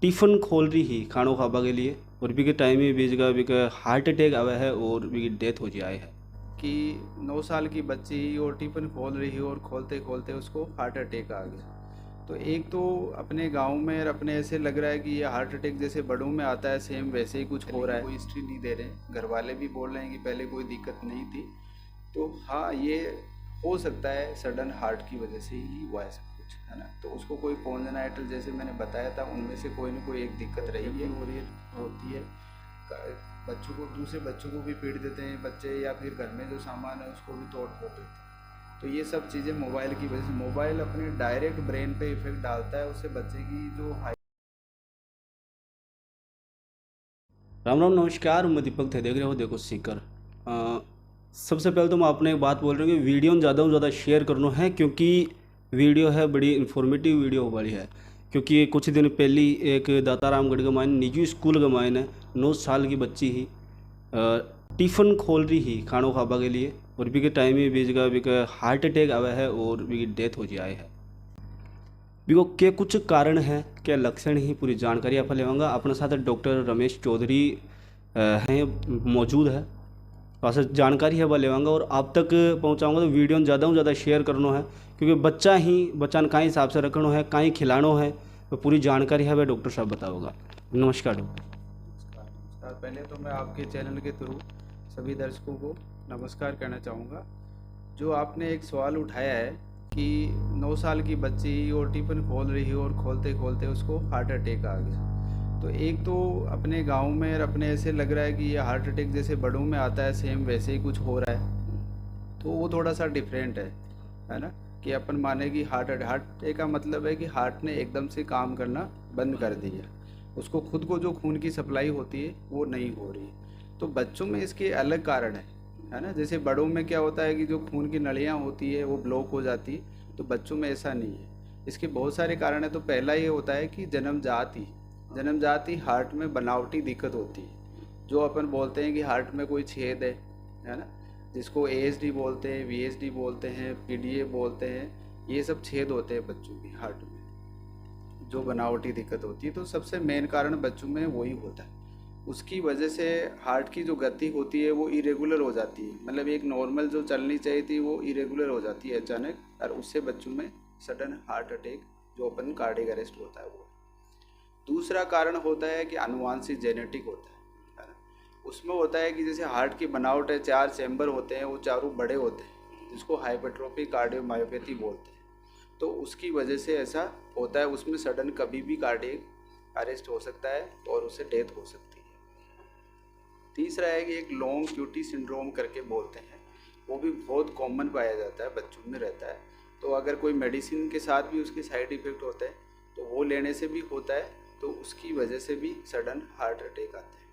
Tiffin खोल रही ही खानों खाबा के लिए और भी के टाइम में बीच का भी का हार्ट अटैक आवा है और भी डेथ हो जाए है। कि 9 साल की बच्ची और टिफ़िन खोल रही है और खोलते खोलते उसको हार्ट अटैक आ गया। तो एक तो अपने गांव में और अपने ऐसे लग रहा है कि ये हार्ट अटैक जैसे बड़ों में आता है सेम वैसे ही कुछ हो रहा है, कोई हिस्ट्री नहीं दे रहे हैं, घर वाले भी बोल रहे हैं कि पहले कोई दिक्कत नहीं थी। तो हाँ, ये हो सकता है सडन हार्ट की वजह से ही हुआ है सब कुछ, है ना। तो उसको कोई कॉन्जेनाइटल जैसे मैंने बताया था उनमें से कोई ना कोई एक दिक्कत रही है और ये होती है। बच्चों को, दूसरे बच्चों को भी पीट देते हैं बच्चे, या फिर घर में जो सामान है उसको भी तोड़ फोड़ देते हैं। तो ये सब चीज़ें मोबाइल की वजह से, मोबाइल अपने डायरेक्ट ब्रेन पे इफेक्ट डालता है, उससे बच्चे की जो हाई। राम राम नमस्कार, मैं दीपक थे, देख रहे हो देखो सीकर। सबसे पहले तो मैं आपने एक बात बोल रहा हूँ कि वीडियो ज़्यादा से ज़्यादा शेयर करना है, क्योंकि वीडियो है बड़ी इन्फॉर्मेटिव वीडियो वाली है। क्योंकि कुछ दिन पहले एक दातारामगढ़ के मायने निजी स्कूल के मायने 9 साल की बच्ची ही टिफ़िन खोल रही ही खानों खाबा के लिए और भी के टाइम में बीच का भी का हार्ट अटैक आवा है और भी डेथ हो जाए है। बिको के कुछ कारण है, क्या लक्षण ही पूरी जानकारी आप लेवांगा। अपने साथ डॉक्टर रमेश चौधरी हैं मौजूद है, वहाँ से जानकारी है वह लेवांगा और आप तक पहुँचाऊँगा। तो वीडियो ज़्यादा से ज़्यादा शेयर करना है, क्योंकि बच्चा का हिसाब से रखना है, कहीं खिलाना है, तो पूरी जानकारी है वह डॉक्टर साहब बताओगा। नमस्कार डॉक्टर। नमस्कार नमस्कार। पहले तो मैं आपके चैनल के थ्रू सभी दर्शकों को नमस्कार कहना चाहूँगा। जो आपने एक सवाल उठाया है कि 9 साल की बच्ची और टिफ़िन खोल रही है और खोलते खोलते उसको हार्ट अटैक आ गया। तो एक तो अपने गांव में और अपने ऐसे लग रहा है कि ये हार्ट अटैक जैसे बड़ों में आता है सेम वैसे ही कुछ हो रहा है। तो वो थोड़ा सा डिफरेंट है ना। कि अपन माने कि हार्ट अटैक का मतलब है कि हार्ट ने एकदम से काम करना बंद कर दिया, उसको खुद को जो खून की सप्लाई होती है वो नहीं हो रही। तो बच्चों में इसके अलग कारण है ना। जैसे बड़ों में क्या होता है कि जो खून की नलियाँ होती है वो ब्लॉक हो जाती है, तो बच्चों में ऐसा नहीं है। इसके बहुत सारे कारण है। तो पहला ये होता है कि जन्मजात ही हार्ट में बनावटी दिक्कत होती है। जो अपन बोलते हैं कि हार्ट में कोई छेद है ना, जिसको एएसडी बोलते हैं, वीएसडी बोलते हैं, पीडीए बोलते हैं। ये सब छेद होते हैं बच्चों की हार्ट में, जो बनावटी दिक्कत होती है। तो सबसे मेन कारण बच्चों में वही होता है। उसकी वजह से हार्ट की जो गति होती है वो इरेगुलर हो जाती है, मतलब एक नॉर्मल जो चलनी चाहिए थी वो इरेगुलर हो जाती है अचानक, और उससे बच्चों में सडन हार्ट अटैक, जो अपन कार्डियक अरेस्ट होता है वो। दूसरा कारण होता है कि आनुवांशिक जेनेटिक होता है ना। उसमें होता है कि जैसे हार्ट की बनावट है, 4 चैम्बर होते हैं, वो चारों बड़े होते हैं, जिसको हाइपरट्रोफी कार्डियोमायोपैथी बोलते हैं। तो उसकी वजह से ऐसा होता है, उसमें सडन कभी भी कार्डियक अरेस्ट हो सकता है और उससे डेथ हो सकती है। तीसरा है कि एक लॉन्ग क्यूटी सिंड्रोम करके बोलते हैं, वो भी बहुत कॉमन पाया जाता है, बच्चों में रहता है। तो अगर कोई मेडिसिन के साथ भी उसके साइड इफ़ेक्ट होते हैं तो वो लेने से भी होता है, तो उसकी वजह से भी सडन हार्ट अटैक आते हैं।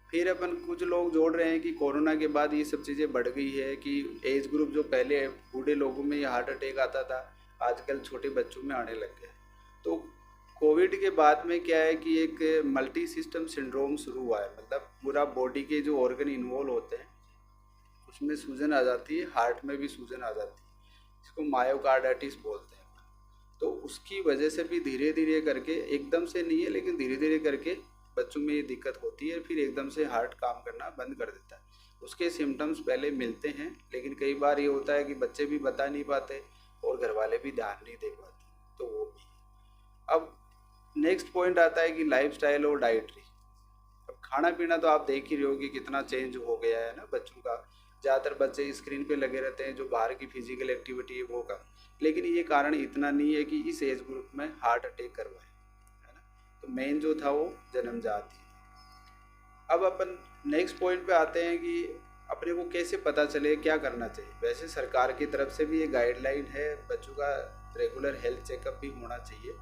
फिर अपन कुछ लोग जोड़ रहे हैं कि कोरोना के बाद ये सब चीज़ें बढ़ गई है, कि एज ग्रुप जो पहले बूढ़े लोगों में ये हार्ट अटैक आता था आजकल छोटे बच्चों में आने लग गया। तो कोविड के बाद में क्या है कि एक मल्टी सिस्टम सिंड्रोम शुरू हुआ है, मतलब पूरा बॉडी के जो ऑर्गन इन्वॉल्व होते हैं उसमें सूजन आ जाती है, हार्ट में भी सूजन आ जाती है, इसको मायोकार्डाइटिस बोलते हैं। तो उसकी वजह से भी धीरे धीरे करके, एकदम से नहीं है लेकिन धीरे धीरे करके बच्चों में ये दिक्कत होती है, फिर एकदम से हार्ट काम करना बंद कर देता है। उसके सिम्टम्स पहले मिलते हैं, लेकिन कई बार ये होता है कि बच्चे भी बता नहीं पाते और घर वाले भी ध्यान नहीं दे पाते, तो वो भी। अब नेक्स्ट पॉइंट आता है कि लाइफस्टाइल और डाइटरी। अब खाना पीना तो आप देख ही रहे हो कि कितना चेंज हो गया है ना बच्चों का। ज़्यादातर बच्चे स्क्रीन पे लगे रहते हैं, जो बाहर की फिजिकल एक्टिविटी है वो कम। लेकिन ये कारण इतना नहीं है कि इस एज ग्रुप में हार्ट अटैक करवाए, है ना। तो मेन जो था वो जन्मजात ही। अब अपन नेक्स्ट पॉइंट पे आते हैं कि अपने को कैसे पता चले, क्या करना चाहिए। वैसे सरकार की तरफ से भी ये गाइडलाइन है, बच्चों का रेगुलर हेल्थ चेकअप भी होना चाहिए।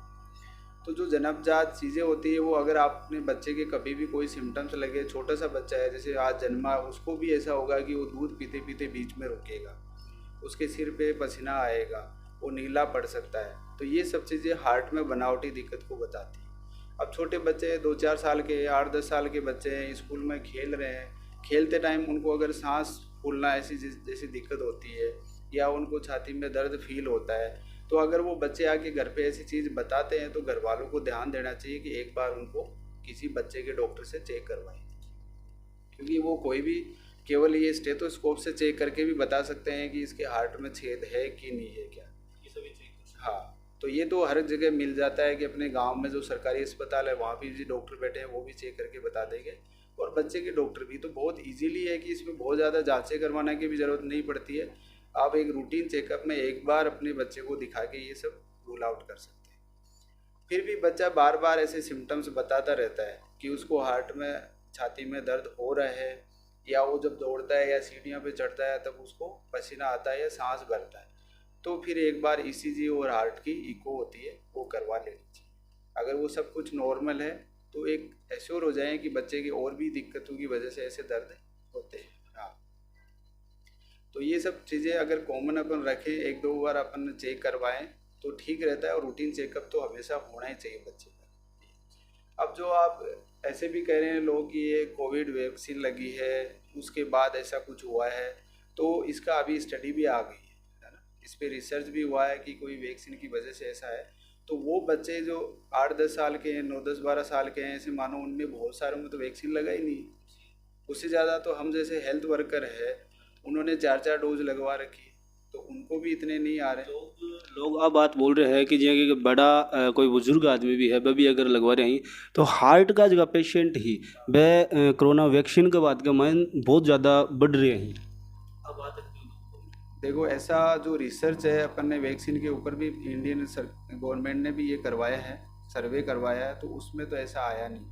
तो जो जन्मजात चीज़ें होती है वो, अगर आप अपने बच्चे के कभी भी कोई सिम्टम्स लगे, छोटा सा बच्चा है जैसे आज जन्मा, उसको भी ऐसा होगा कि वो दूध पीते पीते बीच में रुकेगा, उसके सिर पे पसीना आएगा, वो नीला पड़ सकता है। तो ये सब चीज़ें हार्ट में बनावटी दिक्कत को बताती है। अब छोटे बच्चे हैं, 2-4 साल के, 8-10 साल के बच्चे हैं, स्कूल में खेल रहे हैं, खेलते टाइम उनको अगर सांस फूलना ऐसी जैसी दिक्कत होती है, या उनको छाती में दर्द फील होता है, तो अगर वो बच्चे आके घर पे ऐसी चीज़ बताते हैं तो घर वालों को ध्यान देना चाहिए कि एक बार उनको किसी बच्चे के डॉक्टर से चेक करवाएं, क्योंकि वो कोई भी केवल ये स्टेथोस्कोप से चेक करके भी बता सकते हैं कि इसके हार्ट में छेद है कि नहीं है क्या, ये सभी चेक। हाँ, तो ये तो हर जगह मिल जाता है कि अपने गांव में जो सरकारी अस्पताल है वहाँ भी जो डॉक्टर बैठे हैं वो भी चेक करके बता देंगे। और बच्चे के डॉक्टर भी तो बहुत इजीली है कि इसमें बहुत ज़्यादा जांचें करवाने की भी ज़रूरत नहीं पड़ती है। आप एक रूटीन चेकअप में एक बार अपने बच्चे को दिखा के ये सब रूल आउट कर सकते हैं। फिर भी बच्चा बार बार ऐसे सिम्टम्स बताता रहता है कि उसको हार्ट में, छाती में दर्द हो रहा है, या वो जब दौड़ता है या सीढ़ियों पे चढ़ता है तब उसको पसीना आता है या सांस भरता है, तो फिर एक बार ईसीजी और हार्ट की इको होती है वो करवा लेनी चाहिए। अगर वो सब कुछ नॉर्मल है तो एक एश्योर हो जाए कि बच्चे की और भी दिक्कतों की वजह से ऐसे दर्द होते हैं। हाँ, तो ये सब चीज़ें अगर कॉमन अपन रखें, एक दो बार अपन चेक करवाएं तो ठीक रहता है। और रूटीन चेकअप तो हमेशा होना ही चाहिए बच्चे का। अब जो आप ऐसे भी कह रहे हैं लोग कि ये कोविड वैक्सीन लगी है उसके बाद ऐसा कुछ हुआ है, तो इसका अभी स्टडी भी आ गई है ना, इस पर रिसर्च भी हुआ है कि कोई वैक्सीन की वजह से ऐसा है। तो वो बच्चे जो 8-10 साल के हैं, 9-10-12 साल के हैं, ऐसे मानो उनमें बहुत सारों में तो वैक्सीन लगा ही नहीं। उससे ज़्यादा तो हम जैसे हेल्थ वर्कर है उन्होंने 4-4 डोज लगवा रखी, तो उनको भी इतने नहीं आ रहे। तो लोग अब बात बोल रहे हैं कि जो कि बड़ा कोई बुजुर्ग आदमी भी है वह भी अगर लगवा रहे हैं तो हार्ट का जो पेशेंट ही वह कोरोना वैक्सीन के बाद का मान बहुत ज़्यादा बढ़ रहे हैं। अब बात है देखो, ऐसा जो रिसर्च है अपन ने वैक्सीन के ऊपर भी इंडियन गवर्नमेंट ने भी ये करवाया है, सर्वे करवाया है, तो उसमें तो ऐसा आया नहीं।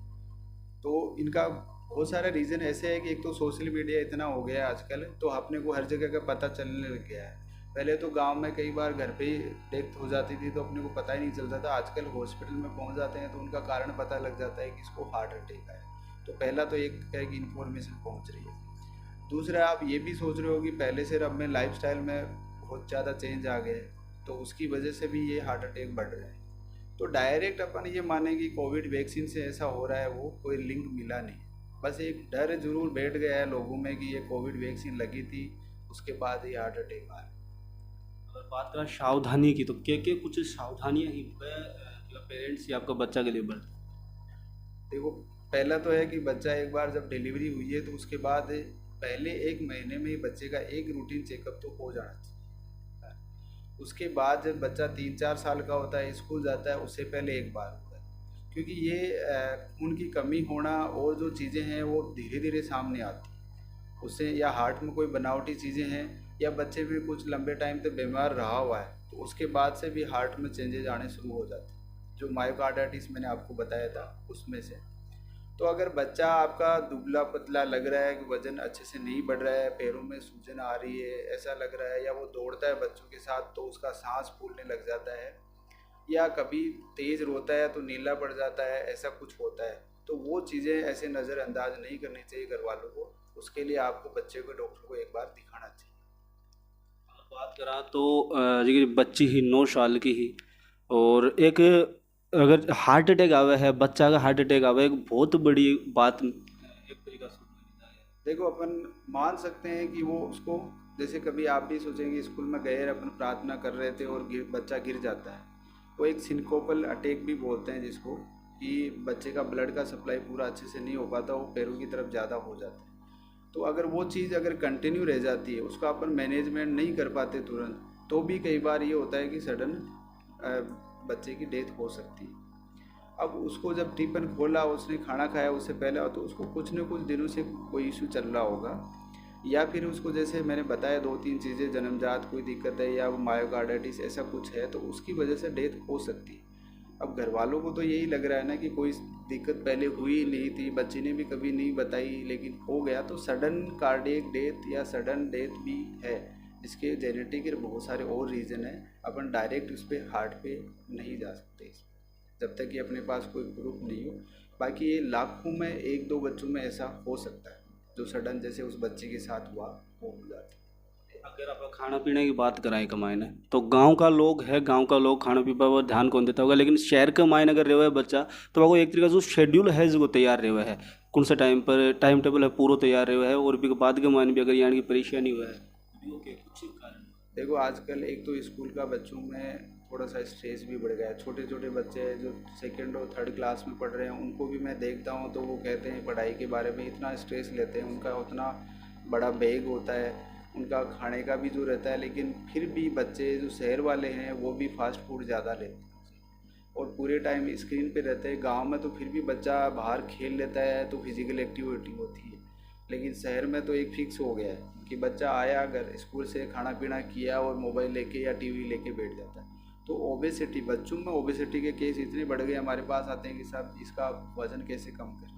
तो इनका बहुत सारे रीज़न ऐसे है कि एक तो सोशल मीडिया इतना हो गया है आजकल, तो अपने को हर जगह का पता चलने लग गया है। पहले तो गांव में कई बार घर पे ही डेथ हो जाती थी तो अपने को पता ही नहीं चलता था। आजकल हॉस्पिटल में पहुंच जाते हैं तो उनका कारण पता लग जाता है कि इसको हार्ट अटैक है। तो पहला तो एक है कि इन्फॉर्मेशन पहुंच रही है। दूसरा, आप ये भी सोच रहे हो कि पहले से अब में लाइफस्टाइल में बहुत ज़्यादा चेंज आ गए, तो उसकी वजह से भी ये हार्ट अटैक बढ़ रहे हैं। तो डायरेक्ट अपन ये माने कि कोविड वैक्सीन से ऐसा हो रहा है, वो कोई लिंक मिला नहीं। बस एक डर जरूर बैठ गया है लोगों में कि ये कोविड वैक्सीन लगी थी उसके बाद ही हार्ट अटैक आ रहा है। अगर बात करें सावधानी की तो क्या कुछ सावधानियाँ ही पेरेंट्स या आपका बच्चा के लिए बरतें? देखो, पहला तो है कि बच्चा एक बार जब डिलीवरी हुई है तो उसके बाद पहले 1 महीने में ही बच्चे का एक रूटीन चेकअप तो हो जाना चाहिए। उसके बाद जब बच्चा 3-4 साल का होता है, स्कूल जाता है, उससे पहले एक बार होता है, क्योंकि ये खून की कमी होना और जो चीज़ें हैं वो धीरे धीरे सामने आती हैं उससे, या हार्ट में कोई बनावटी चीज़ें हैं, या बच्चे भी कुछ लंबे टाइम तक बीमार रहा हुआ है तो उसके बाद से भी हार्ट में चेंजेज आने शुरू हो जाते हैं, जो मायोकार्डाइटिस मैंने आपको बताया था उसमें से। तो अगर बच्चा आपका दुबला पतला लग रहा है कि वजन अच्छे से नहीं बढ़ रहा है, पैरों में सूजन आ रही है ऐसा लग रहा है, या वो दौड़ता है बच्चों के साथ तो उसका सांस फूलने लग जाता है, या कभी तेज़ रोता है तो नीला पड़ जाता है, ऐसा कुछ होता है, तो वो चीज़ें ऐसे नज़रअंदाज नहीं करनी चाहिए घर वालों को। उसके लिए आपको बच्चे को डॉक्टर को एक बार दिखाना चाहिए। बात करा तो जी बच्ची ही 9 साल की ही, और एक अगर हार्ट अटैक आवे है, बच्चा का हार्ट अटैक आवे, एक बहुत बड़ी बात एक तरीका से। देखो, अपन मान सकते हैं कि वो उसको, जैसे कभी आप भी सोचेंगे स्कूल में गए अपन प्रार्थना कर रहे थे और बच्चा गिर जाता है, वो एक सिनकोपल अटैक भी बोलते हैं जिसको, कि बच्चे का ब्लड का सप्लाई पूरा अच्छे से नहीं हो पाता, वो पैरों की तरफ ज़्यादा हो जाता है। तो अगर वो चीज़ अगर कंटिन्यू रह जाती है, उसका अपन मैनेजमेंट नहीं कर पाते तुरंत, तो भी कई बार ये होता है कि सडन बच्चे की डेथ हो सकती है। अब उसको जब टिफिन खोला, उसने खाना खाया उससे पहले, तो उसको कुछ न कुछ दिनों से कोई इशू चल रहा होगा, या फिर उसको जैसे मैंने बताया 2-3 चीज़ें, जन्मजात कोई दिक्कत है या वो मायोकार्डाइटिस ऐसा कुछ है, तो उसकी वजह से डेथ हो सकती है। अब घर वालों को तो यही लग रहा है ना कि कोई दिक्कत पहले हुई नहीं थी, बच्चे ने भी कभी नहीं बताई, लेकिन हो गया, तो सडन कार्डियक डेथ या सडन डेथ भी है। इसके जेनेटिक के बहुत सारे और रीज़न है, अपन डायरेक्ट उस पर हार्ट पे नहीं जा सकते जब तक कि अपने पास कोई प्रूफ नहीं हो। बाकी ये लाखों में 1-2 बच्चों में ऐसा हो सकता है जो सडन जैसे उस बच्चे के साथ हुआ वो हो जाता है। अगर आप खाना पीने की बात कराएं कमाने, तो गांव का लोग है, गांव का लोग खाना पीना पर ध्यान कौन देता होगा, लेकिन शहर के मायने अगर रहे हुआ है बच्चा, तो आपको एक तरीका से जो शेड्यूल है जो तैयार रहे हुआ है, कौन सा टाइम पर टाइम टेबल है पूरा तैयार रहे हुआ है, और भी बाद के मायने भी अगर यहाँ की परेशानी हुआ है। देखो, आजकल एक तो स्कूल का बच्चों में थोड़ा सा स्ट्रेस भी बढ़ गया है। छोटे छोटे बच्चे हैं जो सेकंड और थर्ड क्लास में पढ़ रहे हैं, उनको भी मैं देखता हूँ तो वो कहते हैं पढ़ाई के बारे में इतना स्ट्रेस लेते हैं, उनका उतना बड़ा बैग होता है, उनका खाने का भी जो रहता है, लेकिन फिर भी बच्चे जो शहर वाले हैं वो भी फास्ट फूड ज़्यादा लेते हैं और पूरे टाइम स्क्रीन पे रहते हैं। गांव में तो फिर भी बच्चा बाहर खेल लेता है तो फिज़िकल एक्टिविटी होती है, लेकिन शहर में तो एक फिक्स हो गया है कि बच्चा आया अगर स्कूल से खाना पीना किया और मोबाइल लेके या टीवी लेके बैठ जाता है। तो ओबेसिटी, बच्चों में ओबेसिटी के केस इतने बढ़ गए, हमारे पास आते हैं कि साहब इसका वज़न कैसे कम करें।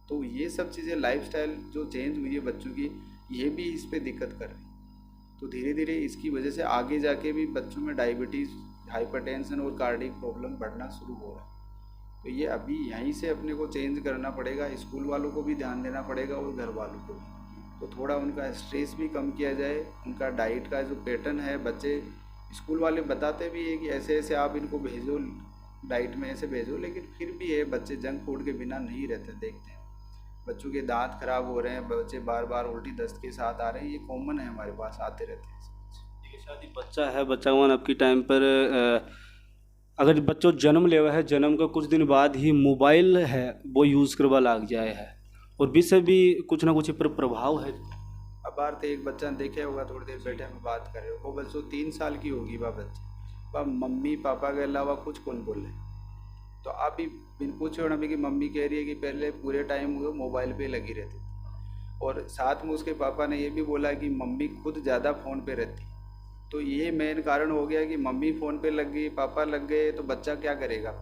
तो ये सब चीज़ें लाइफस्टाइल जो चेंज हुई है बच्चों की, ये भी इस पे दिक्कत कर रही है। तो धीरे धीरे इसकी वजह से आगे जाके भी बच्चों में डायबिटीज़, हाइपरटेंशन और कार्डियक प्रॉब्लम बढ़ना शुरू हो रहा है। तो ये अभी यहीं से अपने को चेंज करना पड़ेगा, स्कूल वालों को भी ध्यान देना पड़ेगा और घर वालों को भी। तो थोड़ा उनका स्ट्रेस भी कम किया जाए, उनका डाइट का जो पैटर्न है, बच्चे स्कूल वाले बताते भी है कि ऐसे ऐसे आप इनको भेजो, डाइट में ऐसे भेजो, लेकिन फिर भी है बच्चे जंक फूड के बिना नहीं रहते। देखते हैं बच्चों के दांत खराब हो रहे हैं, बच्चे बार बार उल्टी दस्त के साथ आ रहे हैं, ये कॉमन है, हमारे पास आते रहते हैं। देखिए शादी बच्चा है, बच्चा वन आपकी टाइम पर अगर बच्चों जन्म ले हुआ है, जन्म का कुछ दिन बाद ही मोबाइल है वो यूज़ करवा लग जाए है और भी से भी कुछ ना कुछ पर प्रभाव है। अब बार तो एक बच्चा देखे होगा, थोड़ी देर बैठे हम बात कर रहे हो, वो बच्चों 3 साल की होगी वह बच्ची, वह मम्मी पापा के अलावा कुछ कौन बोले। तो आप भी बिन पूछे होना भी कि मम्मी कह रही है कि पहले पूरे टाइम वो मोबाइल पे लगी रहती थी, और साथ में उसके पापा ने ये भी बोला कि मम्मी खुद ज़्यादा फ़ोन पे रहती। तो ये मेन कारण हो गया कि मम्मी फ़ोन पे लग गई, पापा लग गए, तो बच्चा क्या करेगा,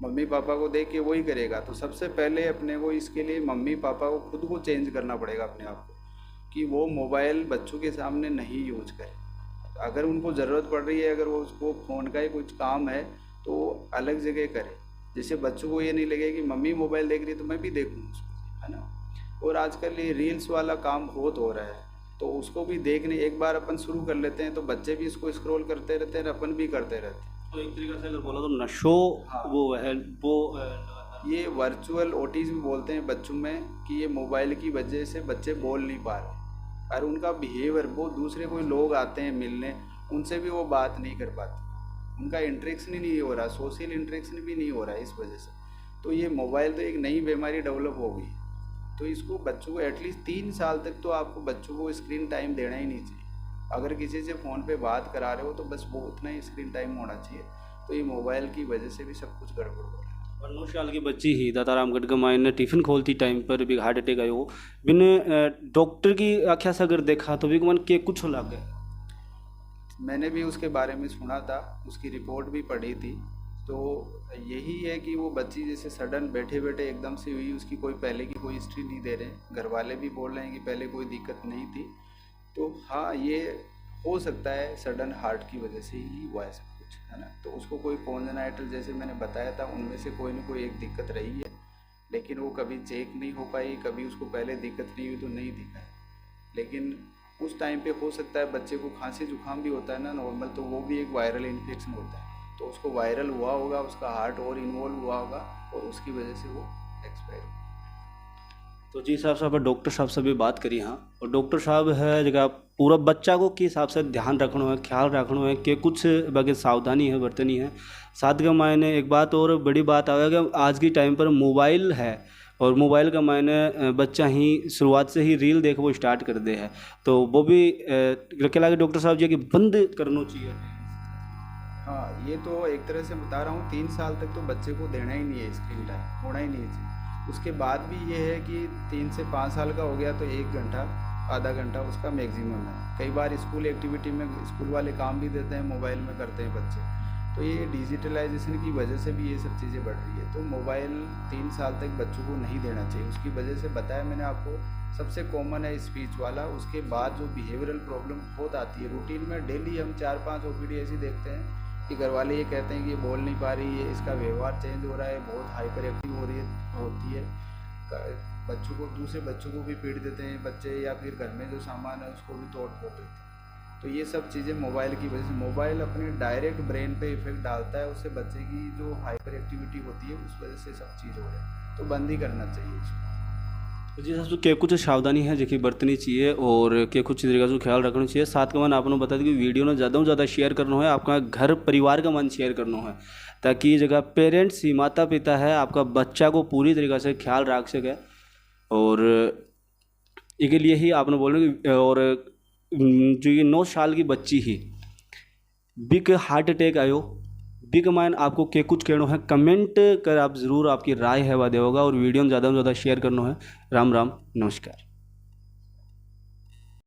मम्मी पापा को देख के वही करेगा। तो सबसे पहले अपने को इसके लिए मम्मी पापा को खुद को चेंज करना पड़ेगा अपने आप को, कि वो मोबाइल बच्चों के सामने नहीं यूज करें। अगर उनको ज़रूरत पड़ रही है, अगर वो उसको फ़ोन का ही कुछ काम है तो अलग जगह करें, जिससे बच्चों को ये नहीं लगे कि मम्मी मोबाइल देख रही है तो मैं भी देखूँ उसको, है ना। और आजकल ये रील्स वाला काम बहुत हो रहा है, तो उसको भी देखने एक बार अपन शुरू कर लेते हैं तो बच्चे भी इसको स्क्रॉल करते रहते हैं, अपन भी करते रहते हैं। तो एक तरीके से अगर बोला तो नशो, हाँ, वो है वो ये वर्चुअल ऑटिज्म बोलते हैं बच्चों में, कि ये मोबाइल की वजह से बच्चे बोल नहीं पा रहे और उनका बिहेवियर, वो दूसरे कोई लोग आते हैं मिलने, उनसे भी वो बात नहीं कर पाते, उनका इंटरेक्शन ही नहीं हो रहा, सोशल इंटरेक्शन भी नहीं हो रहा है इस वजह से। तो ये मोबाइल तो एक नई बीमारी डेवलप हो गई। तो इसको बच्चों को एटलीस्ट 3 साल तक तो आपको बच्चों को स्क्रीन टाइम देना ही नहीं चाहिए। अगर किसी से फ़ोन पे बात करा रहे हो तो बस वो उतना ही स्क्रीन टाइम होना चाहिए। तो ये मोबाइल की वजह से भी सब कुछ गड़बड़ हो रहा है। और 9 साल की बच्ची ही दातारामगढ़ के मायने टिफ़िन खोलती टाइम पर भी हार्ट अटैक आयो, बिन डॉक्टर की आख्या से अगर देखा तो भी मन के कुछ लग गए। मैंने भी उसके बारे में सुना था, उसकी रिपोर्ट भी पढ़ी थी। तो यही है कि वो बच्ची जैसे सडन बैठे बैठे एकदम से हुई, उसकी कोई पहले की कोई हिस्ट्री नहीं दे रहे, घर वाले भी बोल रहे हैं कि पहले कोई दिक्कत नहीं थी। तो हाँ, ये हो सकता है सडन हार्ट की वजह से ही हुआ है सब कुछ, है ना। तो उसको कोई कॉन्जेनाइटल जैसे मैंने बताया था, उनमें से कोई ना कोई एक दिक्कत रही है, लेकिन वो कभी चेक नहीं हो पाई, कभी उसको पहले दिक्कत नहीं हुई तो नहीं दिखा है। लेकिन उस टाइम पे हो सकता है बच्चे को खांसी जुकाम भी होता है ना नॉर्मल, तो वो भी एक वायरल इन्फेक्शन होता है, तो उसको वायरल हुआ होगा, उसका हार्ट और इन्वॉल्व हुआ होगा और उसकी वजह से वो एक्सपायर हुआ। तो जी साहब साहब डॉक्टर साहब से भी बात करी हाँ, और डॉक्टर साहब है जगह पूरा बच्चा को किस हिसाब से ध्यान रखना है, ख्याल रखना है कि कुछ बगैर सावधानी है बरतनी है। साथ के मायने एक बात और बड़ी बात आएगा कि आज की टाइम पर मोबाइल है और मोबाइल का मायने बच्चा ही शुरुआत से ही रील देख वो स्टार्ट कर दे है, तो वो भी क्या लगे डॉक्टर साहब जी कि बंद करना चाहिए। हाँ, ये तो एक तरह से बता रहा हूँ, 3 साल तक तो बच्चे को देना ही नहीं है, स्क्रीन टाइम होना ही नहीं चाहिए। उसके बाद भी ये है कि 3 से 5 साल का हो गया तो 1 घंटा आधा घंटा उसका मैक्सिमम है। कई बार स्कूल एक्टिविटी में स्कूल वाले काम भी देते हैं, मोबाइल में करते हैं बच्चे, तो ये डिजिटलाइजेशन की वजह से भी ये सब चीज़ें बढ़ रही है। तो मोबाइल 3 साल तक बच्चों को नहीं देना चाहिए। उसकी वजह से बताया मैंने आपको, सबसे कॉमन है स्पीच वाला, उसके बाद जो बिहेवियरल प्रॉब्लम बहुत आती है। रूटीन में डेली हम 4-5 ओपीडी ऐसी देखते हैं कि घर वाले ये कहते हैं कि ये बोल नहीं पा रही है, इसका व्यवहार चेंज हो रहा है, बहुत हाइपर एक्टिव हो रही होती है। बच्चों को, दूसरे बच्चों को भी पीट देते हैं बच्चे, या फिर घर में जो सामान है उसको भी तोड़ फोड़ देते हैं। तो ये सब चीज़ें मोबाइल की वजह से, मोबाइल अपने डायरेक्ट ब्रेन पे इफेक्ट डालता है, उससे बच्चे की जो हाइपर एक्टिविटी होती है उस वजह से सब चीज़ हो रही है। तो बंद ही करना चाहिए इसको। तो जी सबसे के कुछ सावधानी है जेकी बरतनी चाहिए और के कुछ तरीका से ख्याल रखना चाहिए। साथ के मन आपने बता दी कि वीडियो ने ज़्यादा से ज़्यादा शेयर करना है, आपका घर परिवार का मन शेयर करना है, ताकि ये जगह पेरेंट्स ही माता पिता है आपका बच्चा को पूरी तरीक़ा से ख्याल रख सके। और इसके लिए ही आपने बोल रहे कि और जो ये 9 साल की बच्ची ही बिग हार्ट अटैक आयो बिग माइन आपको के कुछ कहना है कमेंट कर, आप ज़रूर आपकी राय है वह देगा और वीडियो ज़्यादा से ज़्यादा शेयर करना है। राम राम नमस्कार।